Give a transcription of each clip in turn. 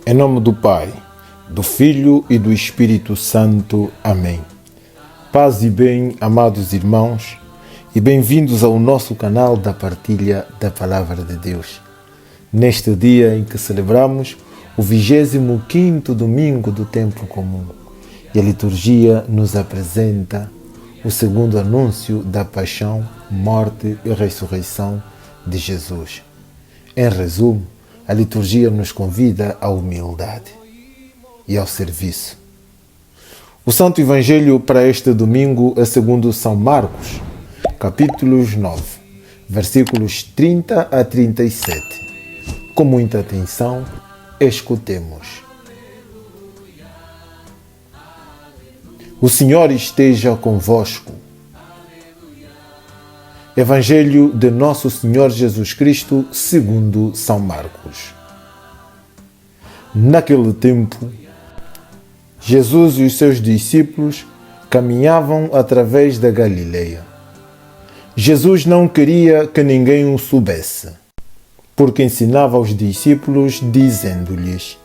Em nome do Pai, do Filho e do Espírito Santo. Amém. Paz e bem, amados irmãos, e bem-vindos ao nosso canal da partilha da Palavra de Deus. Neste dia em que celebramos o 25º domingo do tempo comum, e a liturgia nos apresenta o segundo anúncio da paixão, morte e ressurreição de Jesus. Em resumo, a liturgia nos convida à humildade e ao serviço. O Santo Evangelho para este domingo é segundo São Marcos, capítulos 9, versículos 30 a 37. Com muita atenção, escutemos. O Senhor esteja convosco. Evangelho de Nosso Senhor Jesus Cristo segundo São Marcos. Naquele tempo, Jesus e os seus discípulos caminhavam através da Galileia. Jesus não queria que ninguém o soubesse, porque ensinava aos discípulos, dizendo-lhes: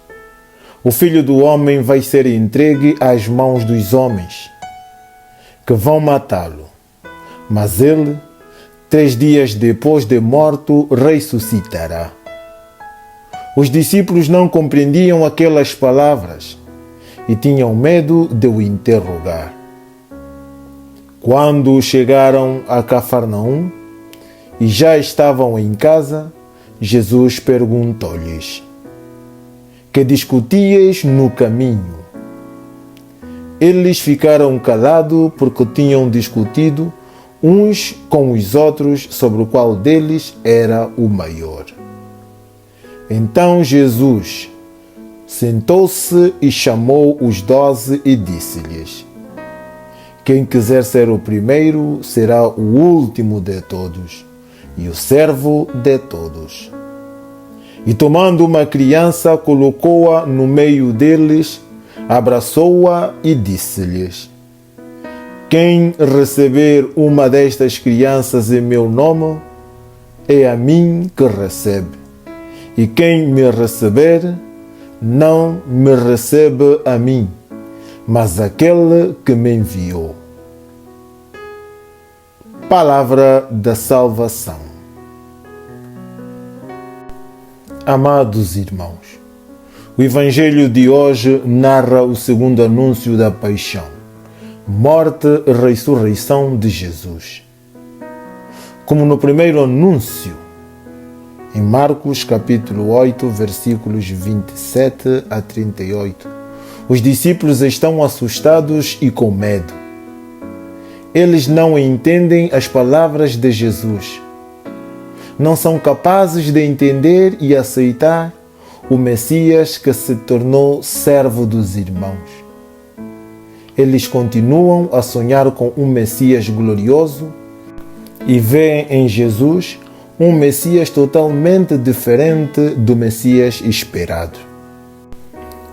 O Filho do Homem vai ser entregue às mãos dos homens, que vão matá-lo, mas ele, 3 dias depois de morto, ressuscitará. Os discípulos não compreendiam aquelas palavras e tinham medo de o interrogar. Quando chegaram a Cafarnaum e já estavam em casa, Jesus perguntou-lhes: Que discutíeis no caminho? Eles ficaram calados porque tinham discutido uns com os outros sobre o qual deles era o maior. Então Jesus sentou-se e chamou os 12 e disse-lhes: Quem quiser ser o primeiro será o último de todos e o servo de todos. E tomando uma criança, colocou-a no meio deles, abraçou-a e disse-lhes: Quem receber uma destas crianças em meu nome, é a mim que recebe. E quem me receber, não me recebe a mim, mas aquele que me enviou. Palavra da salvação. Amados irmãos, o Evangelho de hoje narra o segundo anúncio da paixão, morte e ressurreição de Jesus. Como no primeiro anúncio, em Marcos capítulo 8, versículos 27 a 38, os discípulos estão assustados e com medo. Eles não entendem as palavras de Jesus. Não são capazes de entender e aceitar o Messias que se tornou servo dos irmãos. Eles continuam a sonhar com um Messias glorioso e veem em Jesus um Messias totalmente diferente do Messias esperado.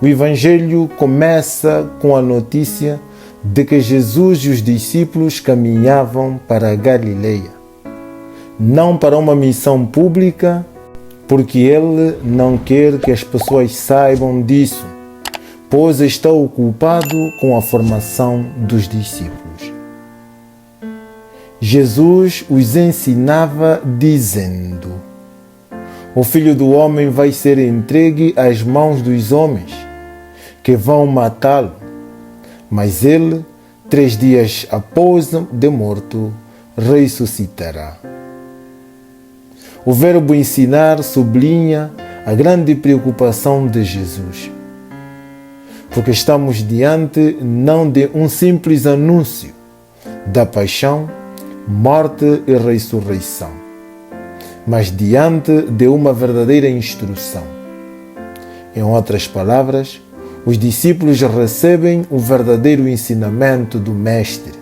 O Evangelho começa com a notícia de que Jesus e os discípulos caminhavam para a Galileia, não para uma missão pública, porque ele não quer que as pessoas saibam disso, pois está ocupado com a formação dos discípulos. Jesus os ensinava dizendo: O Filho do Homem vai ser entregue às mãos dos homens, que vão matá-lo, mas ele, 3 dias após de morto, ressuscitará. O verbo ensinar sublinha a grande preocupação de Jesus, porque estamos diante não de um simples anúncio da paixão, morte e ressurreição, mas diante de uma verdadeira instrução. Em outras palavras, os discípulos recebem o verdadeiro ensinamento do Mestre.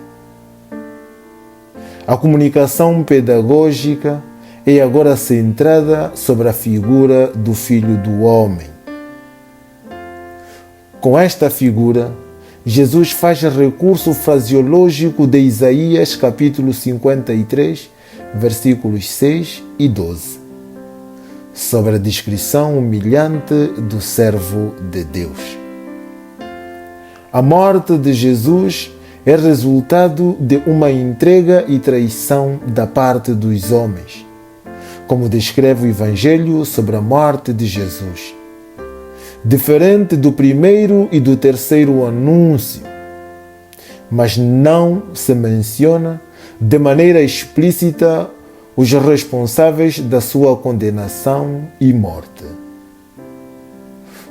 A comunicação pedagógica é agora centrada sobre a figura do Filho do Homem. Com esta figura, Jesus faz recurso fraseológico de Isaías capítulo 53, versículos 6 e 12. sobre a descrição humilhante do servo de Deus. A morte de Jesus é resultado de uma entrega e traição da parte dos homens, como descreve o Evangelho sobre a morte de Jesus. Diferente do primeiro e do terceiro anúncio, mas não se menciona de maneira explícita os responsáveis da sua condenação e morte.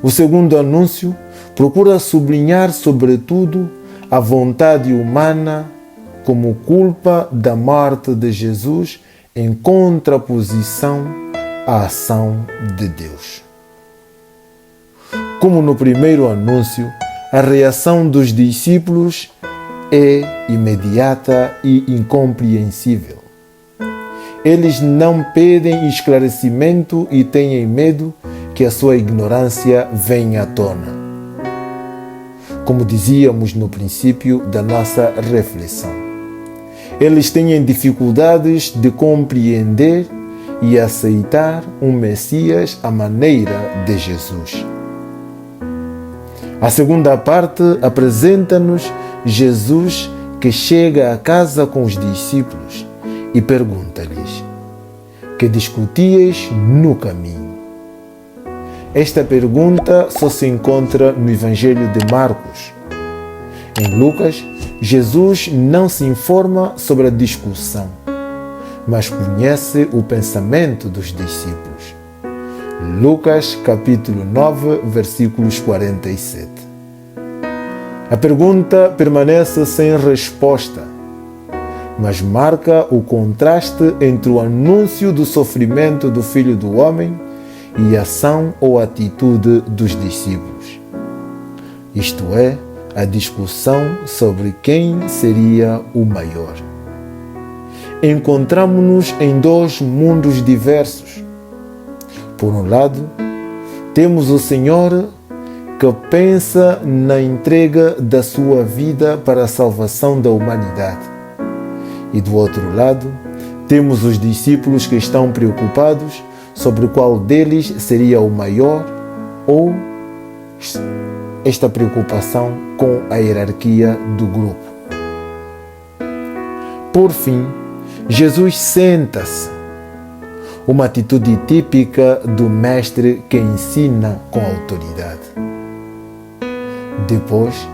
O segundo anúncio procura sublinhar, sobretudo, a vontade humana como culpa da morte de Jesus em contraposição à ação de Deus. Como no primeiro anúncio, a reação dos discípulos é imediata e incompreensível. Eles não pedem esclarecimento e têm medo que a sua ignorância venha à tona. Como dizíamos no princípio da nossa reflexão, eles têm dificuldades de compreender e aceitar um Messias à maneira de Jesus. A segunda parte apresenta-nos Jesus que chega a casa com os discípulos e pergunta-lhes: que discutias no caminho? Esta pergunta só se encontra no Evangelho de Marcos. Em Lucas, Jesus não se informa sobre a discussão, mas conhece o pensamento dos discípulos. Lucas capítulo 9, versículos 47. A pergunta permanece sem resposta, mas marca o contraste entre o anúncio do sofrimento do Filho do Homem e a ação ou atitude dos discípulos. Isto é, a discussão sobre quem seria o maior. Encontramos-nos em dois mundos diversos. Por um lado, temos o Senhor que pensa na entrega da sua vida para a salvação da humanidade. E do outro lado, temos os discípulos que estão preocupados sobre qual deles seria o maior, ou esta preocupação com a hierarquia do grupo. Por fim, Jesus senta-se, uma atitude típica do mestre que ensina com autoridade. Depois,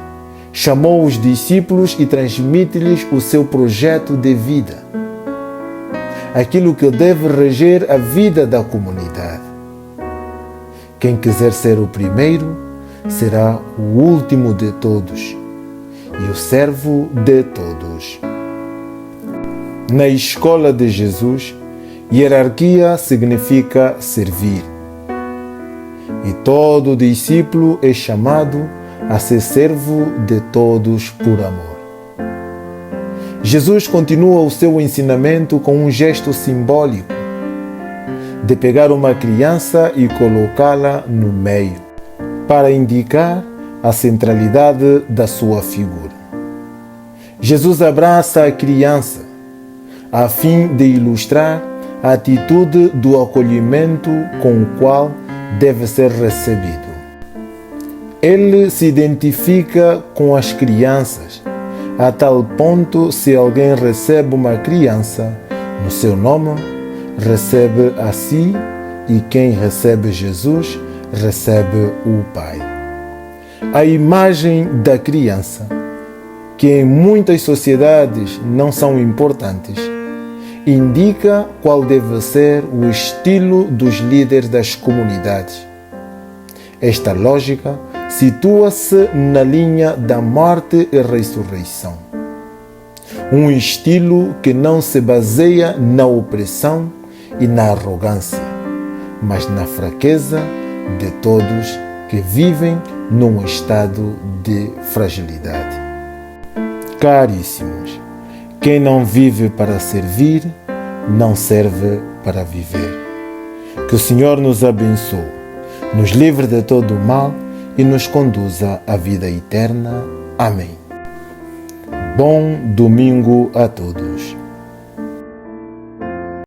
chamou os discípulos e transmite-lhes o seu projeto de vida, aquilo que deve reger a vida da comunidade. Quem quiser ser o primeiro será o último de todos e o servo de todos. Na escola de Jesus, hierarquia significa servir, e todo discípulo é chamado a ser servo de todos por amor. Jesus continua o seu ensinamento com um gesto simbólico de pegar uma criança e colocá-la no meio, para indicar a centralidade da sua figura. Jesus abraça a criança a fim de ilustrar a atitude do acolhimento com o qual deve ser recebido. Ele se identifica com as crianças, a tal ponto, se alguém recebe uma criança no seu nome, recebe a si, e quem recebe Jesus, recebe o Pai. A imagem da criança, que em muitas sociedades não são importantes, indica qual deve ser o estilo dos líderes das comunidades. Esta lógica situa-se na linha da morte e ressurreição. Um estilo que não se baseia na opressão e na arrogância, mas na fraqueza de todos que vivem num estado de fragilidade. Caríssimos, quem não vive para servir, não serve para viver. Que o Senhor nos abençoe, nos livre de todo o mal e nos conduza à vida eterna. Amém. Bom domingo a todos.